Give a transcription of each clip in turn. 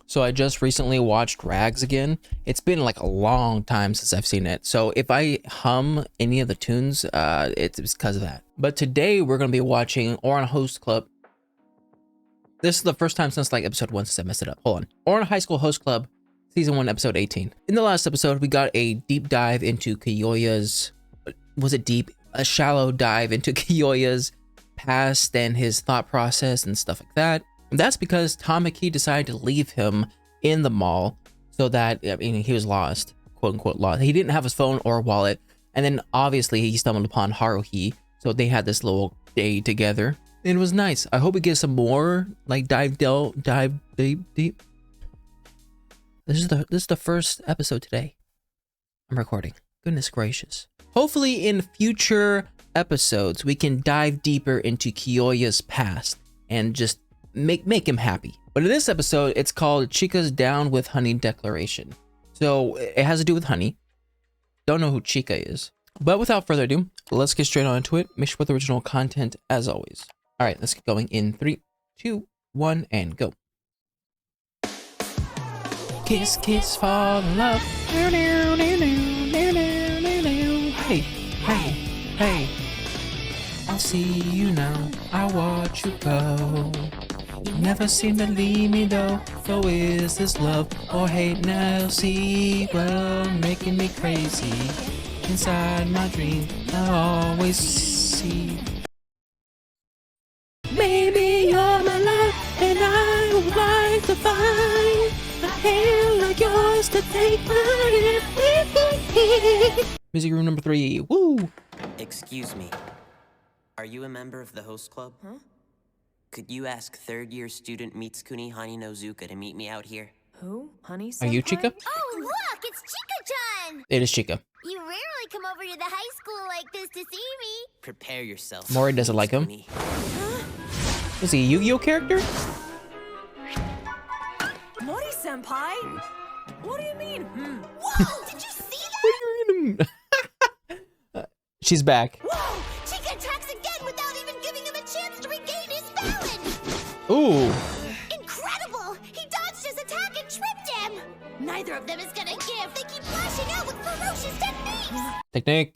So I just recently watched Rags again. It's been like a long time since I've seen it. So if I hum any of the tunes, it's because of that. But today we're going to be watching Ouran Host Club. This is the first time since like episode 1 since I messed it up. Hold on. Ouran High School Host Club, season 1, episode 18. In the last episode, we got a deep dive into Kiyoya's, was it deep? A shallow dive into Kiyoya's past and his thought process and stuff like that. And that's because Tamaki decided to leave him in the mall so that, I mean, he was lost, quote unquote lost. He didn't have his phone or wallet. And then obviously he stumbled upon Haruhi. So they had this little day together. And it was nice. I hope we get some more like dive deep. This is the first episode today. I'm recording. Goodness gracious. Hopefully in future episodes we can dive deeper into Kiyoya's past and just make him happy. But in this episode, it's called Chika's Down with Honey Declaration. So it has to do with honey. Don't know who Chika is. But without further ado, let's get straight on into it. Make sure with original content as always. All right, let's get going in 3, 2, 1, and go. Kiss, kiss, fall in love. Hey, hey, hey. I'll see you now. I watch you go. You never seem to leave me though. So is this love or hate now? See, well, making me crazy. Inside my dream, I always see. Maybe you're my love, and I would like to find a hand like yours to take my hand. Music room number 3. Woo! Excuse me. Are you a member of the host club? Huh? Could you ask third-year student Mitsukuni Haninozuka to meet me out here? Who? Honey senpai? Are you Chika? Oh, look! It's Chika-chan! It is Chika. You rarely come over to the high school like this to see me. Prepare yourself. Mori doesn't like him. Is he a Yu-Gi-Oh character? Mori senpai? What do you mean? Whoa! Did you see that? She's back. Whoa! Chika attacks again without even giving him a chance to regain his balance! Ooh. Incredible! He dodged his attack and tripped him! Neither of them is gonna give. They keep flashing out with ferocious techniques! Technique.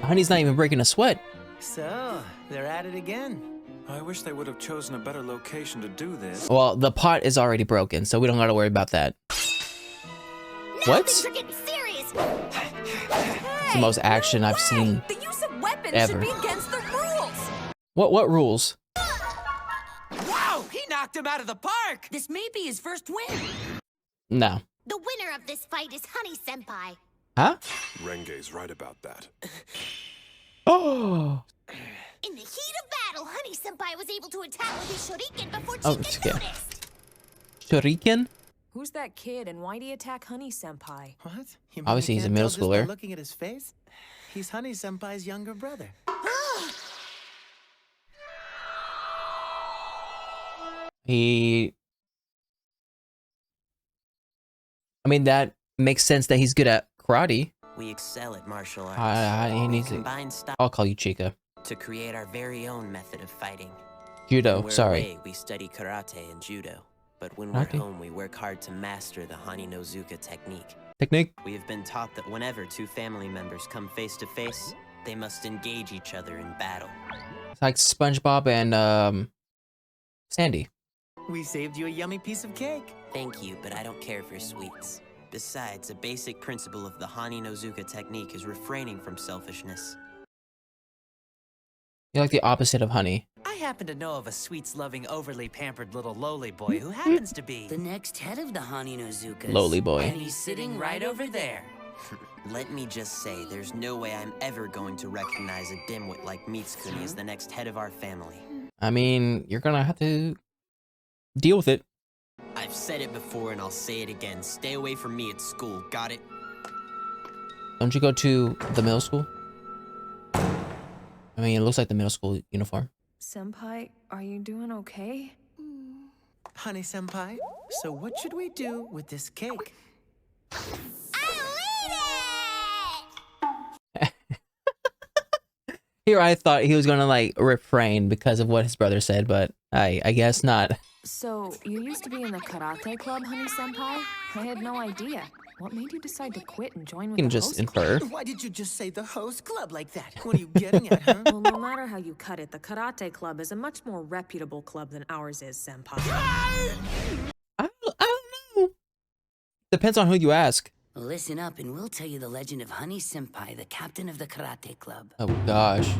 Honey's not even breaking a sweat. So, they're at it again. I wish they would have chosen a better location to do this. Well, the pot is already broken, so we don't gotta worry about that. Now What? things are getting serious! It's the most action I've seen The use of weapons ever. should be against the rules. What rules? Wow! He knocked him out of the park! This may be his first win. No. The winner of this fight is Honey Senpai. Huh? Renge's right about that. Oh. In the heat of battle, Honey Senpai was able to attack with his shuriken before Oh, Chika okay. noticed. Shuriken? Who's that kid and why'd he attack Honey senpai? What? You mean Obviously, you he's a can't middle tell just by schooler. looking at his face? He's Honey Senpai's younger brother. I mean, that makes sense that he's good at karate. We excel at martial arts. He We needs to. combine style I'll call you Chika. to create our very own method of fighting. Judo, When we're sorry. away, we study karate and judo. But when we're Karate. home, we work hard to master the Haninozuka technique. Technique. We have been taught that whenever two family members come face to face, they must engage each other in battle. It's like SpongeBob and Sandy. We saved you a yummy piece of cake. Thank you, but I don't care for sweets. Besides, a basic principle of the Haninozuka technique is refraining from selfishness. You're like the opposite of honey. I happen to know of a sweets-loving, overly pampered little lowly boy who happens to be the next head of the Haninozukas. Lowly boy. And he's sitting right over there. Let me just say, there's no way I'm ever going to recognize a dimwit like Mitsukuni as the next head of our family. I mean, you're gonna have to deal with it. I've said it before and I'll say it again. Stay away from me at school, got it? Don't you go to the middle school? I mean, it looks like the middle school uniform. Senpai, are you doing okay? Honey Senpai, so what should we do with this cake? Here I thought he was gonna like refrain because of what his brother said, but I guess not. So, you used to be in the karate club, honey senpai? I had no idea. What made you decide to quit and join with You can the just host infer. club? Why did you just say the host club like that? What are you getting at, huh? Well, no matter how you cut it, the karate club is a much more reputable club than ours is, senpai. I don't know. Depends on who you ask. Listen up and we'll tell you the legend of Honey Senpai, the captain of the karate club. Oh gosh.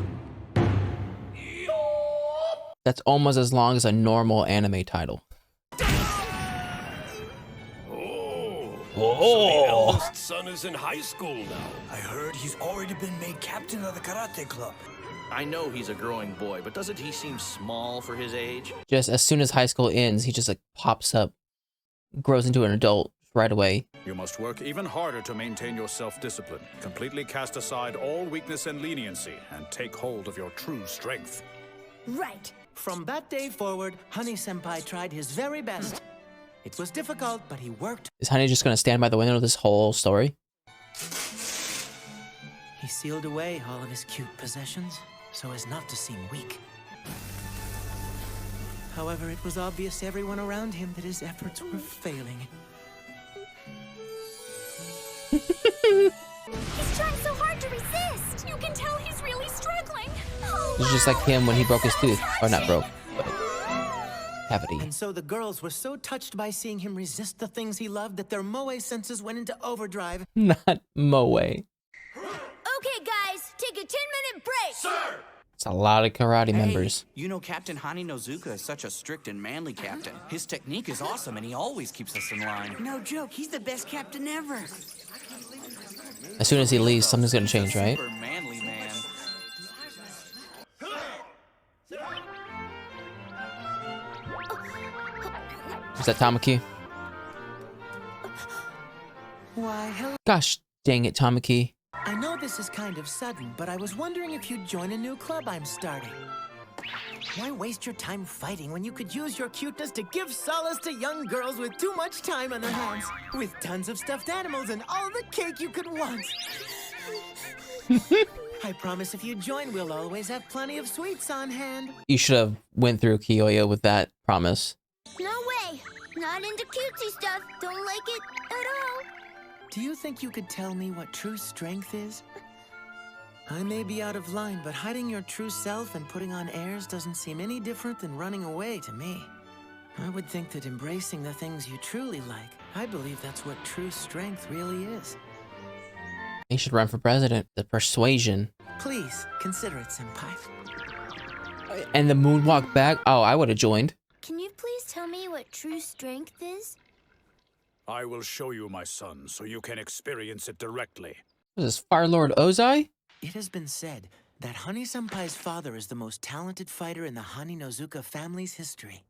That's almost as long as a normal anime title. The eldest son is in high school now. I heard he's already been made captain of the karate club. I know he's a growing boy, but doesn't he seem small for his age? Just as soon as high school ends, he just like pops up, grows into an adult right away. You must work even harder to maintain your self-discipline. Completely cast aside all weakness and leniency, and take hold of your true strength. Right. From that day forward, Honey Senpai tried his very best. It was difficult, but he worked. Is Honey just gonna stand by the window this whole story? He sealed away all of his cute possessions, so as not to seem weak. However, it was obvious to everyone around him that his efforts were failing. He's trying so hard to resist. You can tell he's really struggling. Oh, It's just like him when he broke his tooth. Or not broke, but cavity. And so the girls were so touched by seeing him resist the things he loved that their moe senses went into overdrive. Not moe. Okay, guys, take a 10-minute break. Sir! It's a lot of karate members. You know Captain Hani Nozuka is such a strict and manly captain. His technique is awesome and he always keeps us in line. No joke, he's the best captain ever. As soon as he leaves, something's gonna change, right? Super manly man. Is that Tamaki? Why, hello. Gosh dang it, Tamaki. I know this is kind of sudden, but I was wondering if you'd join a new club I'm starting. Why waste your time fighting when you could use your cuteness to give solace to young girls with too much time on their hands? With tons of stuffed animals and all the cake you could want. I promise if you join, we'll always have plenty of sweets on hand. You should have went through Kiyoya with that promise. No way. Not into cutesy stuff. Don't like it at all. Do you think you could tell me what true strength is? I may be out of line, but hiding your true self and putting on airs doesn't seem any different than running away to me. I would think that embracing the things you truly like, I believe that's what true strength really is. He should run for president. The persuasion. Please, consider it, senpai. And the moonwalk back? Oh, I would have joined. Can you please tell me what true strength is? I will show you, my son, so you can experience it directly. What is this, Fire Lord Ozai? It has been said that Honey Senpai's father is the most talented fighter in the Hani Nozuka family's history.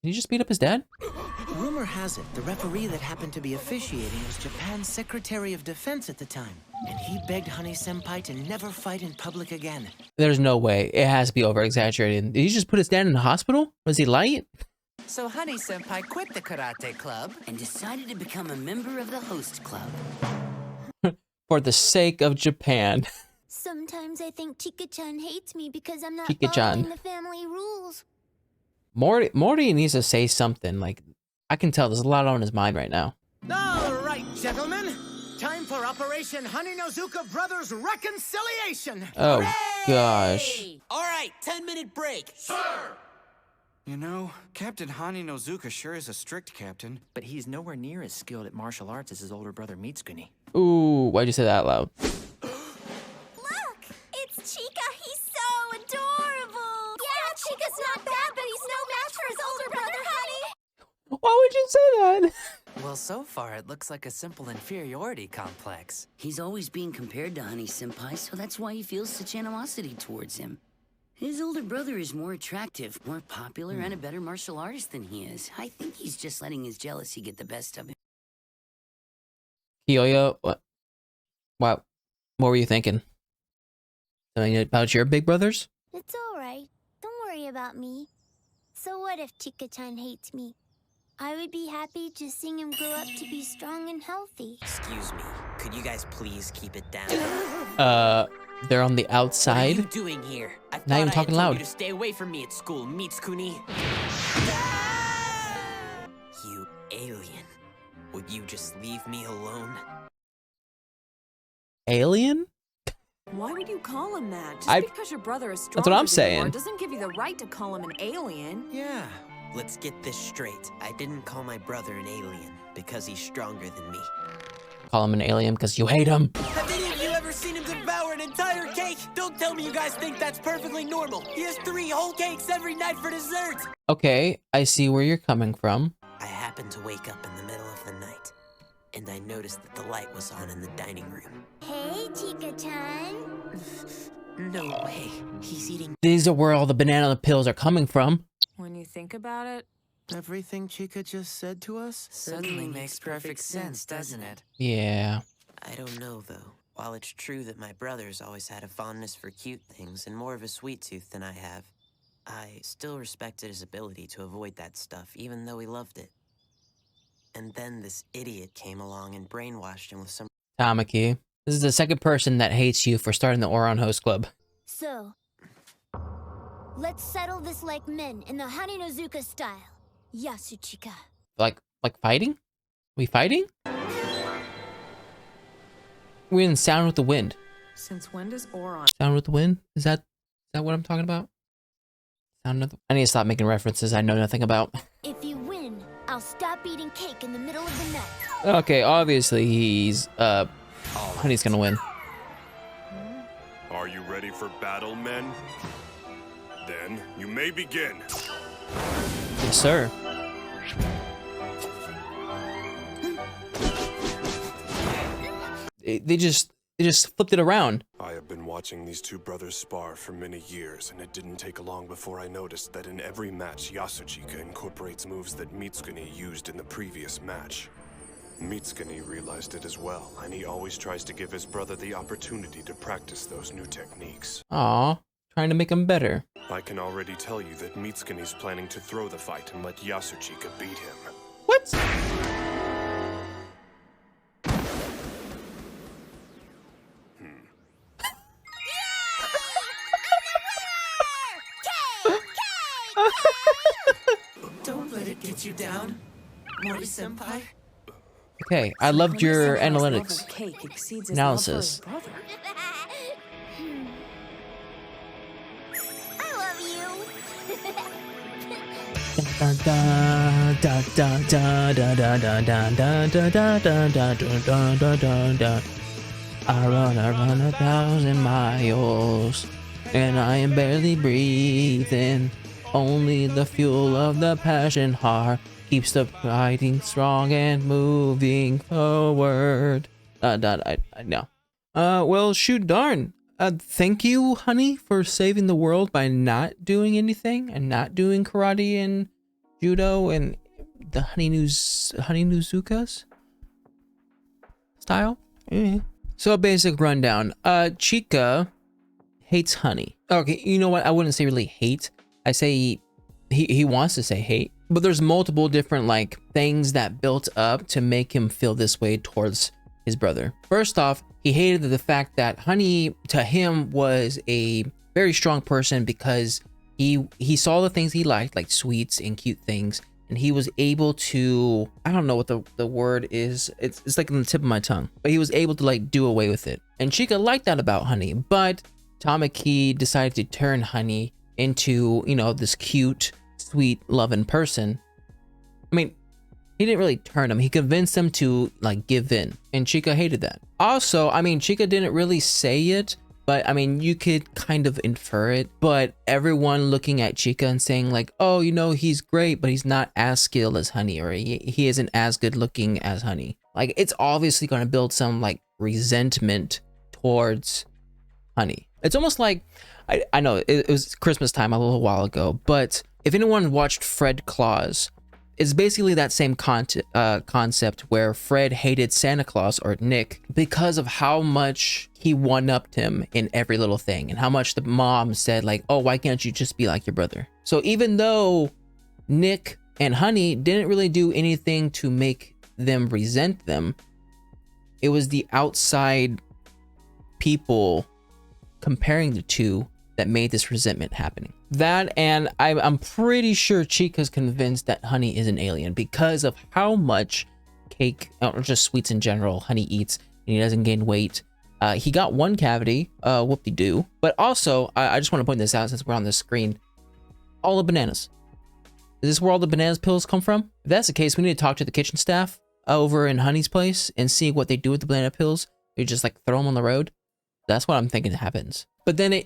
Did he just beat up his dad? Rumor has it, the referee that happened to be officiating was Japan's Secretary of Defense at the time, and he begged Honey Senpai to never fight in public again. There's no way. It has to be over-exaggerated. Did he just put his dad in the hospital? Was he light? So Honey Senpai quit the karate club and decided to become a member of the host club. For the sake of Japan. Sometimes I think Chika-chan hates me because I'm not Chika-chan. following the family rules. Morty needs to say something. Like, I can tell there's a lot on his mind right now. All right, gentlemen. Time for Operation Honey Nozuka Brothers Reconciliation. Oh, gosh. All right, 10-minute break. You know, Captain Hani Nozuka sure is a strict captain. But he's nowhere near as skilled at martial arts as his older brother Mitsukuni. Ooh, why'd you say that out loud? Look, it's Chika. He's so adorable. Yeah, Chika's not bad, but he's no match for his older brother, honey. Why would you say that? Well, so far it looks like a simple inferiority complex. He's always being compared to Honey Senpai, so that's why he feels such animosity towards him. His older brother is more attractive, more popular, and a better martial artist than he is. I think he's just letting his jealousy get the best of him. Kiyoya, what? Wow. What were you thinking? Something about your big brothers? It's all right. Don't worry about me. So what if Chika-chan hates me? I would be happy just seeing him grow up to be strong and healthy. Excuse me. Could you guys please keep it down? They're on the outside. What are you doing here? I Not even thought I had talking told loud. you to stay away from me at school, Mitsukuni. You alien. Would you just leave me alone? Alien? Why would you call him that? Just I- because your brother is That's stronger what I'm than you are saying. doesn't give you the right to call him an alien. Yeah. Let's get this straight. I didn't call my brother an alien because he's stronger than me. Call him an alien because you hate him. Have any of you ever seen him devour an entire cake? Don't tell me you guys think that's perfectly normal. He has 3 whole cakes every night for dessert. Okay, I see where you're coming from. I happened to wake up in the middle of the night, and I noticed that the light was on in the dining room. Hey, Chika-chan. No way. He's eating. These are where all the banana pills are coming from. When you think about it, Everything Chika just said to us? Suddenly makes perfect sense, doesn't it? Yeah. I don't know, though. While it's true that my brother's always had a fondness for cute things and more of a sweet tooth than I have, I still respected his ability to avoid that stuff, even though he loved it. And then this idiot came along and brainwashed him with some. Tamaki, this is the second person that hates you for starting the Ouran Host Club. So, let's settle this like men in the Haninozuka style. Yasuchika. Like fighting? We fighting? We're in Sound with the Wind. since when does Ouran? Sound with the Wind? Is that what I'm talking about? Sound of the... I need to stop making references I know nothing about. If you win, I'll stop eating cake in the middle of the night. Okay, obviously he's Honey's gonna win. Are you ready for battle, men? Then you may begin. Yes, sir. They just flipped it around. I have been watching these two brothers spar for many years, and it didn't take long before I noticed that in every match, Yasuchika incorporates moves that Mitsukuni used in the previous match. Mitsukuni realized it as well, and he always tries to give his brother the opportunity to practice those new techniques. Aw, trying to make him better. I can already tell you that Mitsukuni's planning to throw the fight and let Yasuchika beat him. What? Don't let it get you down, Mori-senpai. Okay, I loved your Senpai's level analytics. of cake exceeds his love for his Analysis. brother. I love you. I run 1,000 miles, and I am barely breathing. Only the fuel of the passion heart keeps the fighting strong and moving forward. I know. Well, shoot, darn. Thank you, honey, for saving the world by not doing anything and not doing karate and judo and the Haninozukas style. So a basic rundown. Chika hates Honey. Okay, you know what? I wouldn't say really hate. I say he wants to say hate, but there's multiple different like things that built up to make him feel this way towards his brother. First off, he hated the fact that Honey to him was a very strong person because he saw the things he liked, like sweets and cute things, and he was able to, I don't know what the word is, it's like on the tip of my tongue, but he was able to like do away with it. And Chika liked that about Honey, but Tamaki decided to turn Honey into, you know, this cute, sweet, loving person. I mean, he didn't really turn him. He convinced him to like give in, and Chika hated that. Also, I mean, Chika didn't really say it, but I mean, you could kind of infer it. But everyone looking at Chika and saying like, oh, you know, he's great, but he's not as skilled as Honey, or he isn't as good looking as Honey. Like, it's obviously going to build some like resentment towards Honey. It's almost like, I know it was Christmas time a little while ago, but if anyone watched Fred Claus, it's basically that same concept where Fred hated Santa Claus, or Nick, because of how much he one-upped him in every little thing, and how much the mom said like, oh, why can't you just be like your brother? So even though Nick and Honey didn't really do anything to make them resent them. It was the outside people comparing the two that made this resentment happening. That, and I'm pretty sure Chika's convinced that Honey is an alien because of how much cake, or just sweets in general, Honey eats, and he doesn't gain weight. He got one cavity, whoop-de-doo. But also, I just want to point this out since we're on the screen. All the bananas. Is this where all the bananas pills come from? If that's the case, we need to talk to the kitchen staff over in Honey's place and see what they do with the banana pills. They just like throw them on the road. That's what I'm thinking happens. But then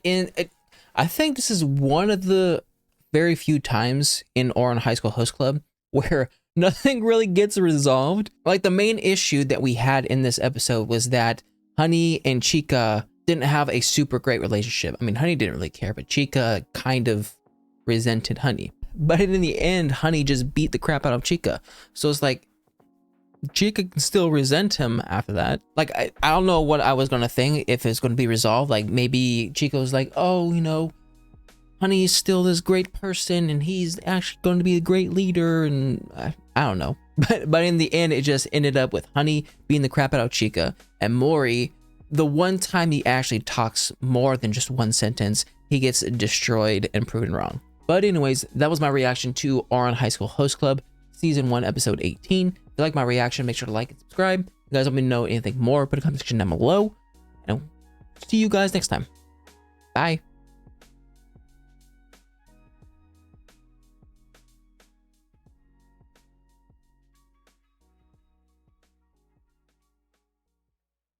I think this is one of the very few times in Ouran High School Host Club where nothing really gets resolved. Like, the main issue that we had in this episode was that Honey and Chika didn't have a super great relationship. I mean, Honey didn't really care, but Chika kind of resented Honey. But in the end, Honey just beat the crap out of Chika. So it's like, Chika can still resent him after that. Like, I don't know what I was going to think if it's going to be resolved. Like, maybe Chika was like, oh, you know, Honey's still this great person and he's actually going to be a great leader. And I don't know. But in the end, it just ended up with Honey beating the crap out of Chika. And Mori, the one time he actually talks more than just one sentence, he gets destroyed and proven wrong. But anyways, that was my reaction to Ouran High School Host Club, Season 1, Episode 18. If you like my reaction, make sure to like and subscribe. If you guys want me to know anything more, put a comment section down below. And I'll see you guys next time. Bye.